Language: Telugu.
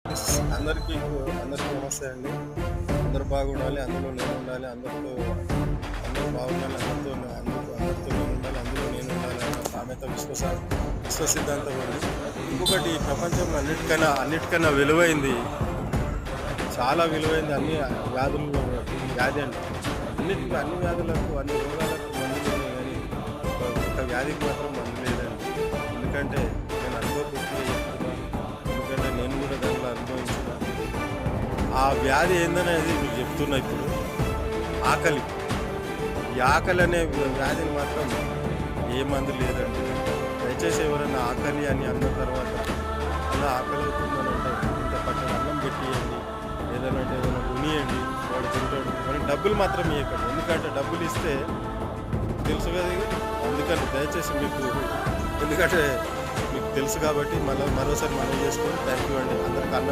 అందరికీ అందరికీ నమస్తే అండి. అందరూ బాగుండాలి, అందులో నేను ఉండాలి, అందరూ బాగుండాలి, అందరితో నేను ఉండాలి, అందులో నేను ఉండాలి అన్న సామెత విశ్వ సిద్ధాంతం ఉంది. ఇంకొకటి ఈ ప్రపంచంలో అన్నిటికన్నా విలువైంది, చాలా విలువైంది అన్ని వ్యాధుల్లో వ్యాధి అండి. అన్ని వ్యాధులకు, అన్ని రోగాలకు మందులు ఉన్నాయి కానీ ఒక వ్యాధికి మాత్రం మందు లేదండి. ఎందుకంటే నేను అనుభవపూర్తిగా చెప్తున్నాను. ఎందుకంటే నేను కూడా దానిలో అనుభవించిన ఆ వ్యాధి ఏందనేది మీకు చెప్తున్నా ఇప్పుడు. ఆకలి. ఈ ఆకలి అనే వ్యాధిని మాత్రం ఏ మందు లేదండి. దయచేసి ఎవరైనా ఆకలి అని అన్న తర్వాత అలా ఆకలి అవుతుందని అంటే ఇంత పక్కన అన్నం పెట్టియండి, ఏదైనా ఉనియండి, వాడు తింటాడు. కానీ డబ్బులు మాత్రం ఇవ్వకండి. ఎందుకంటే డబ్బులు ఇస్తే తెలుసు కదా ఇక. అందుకని దయచేసి ఎందుకంటే మీకు తెలుసు కాబట్టి మరోసారి మనం చేసుకొని థ్యాంక్ యూ అండి. అందరికి అన్నం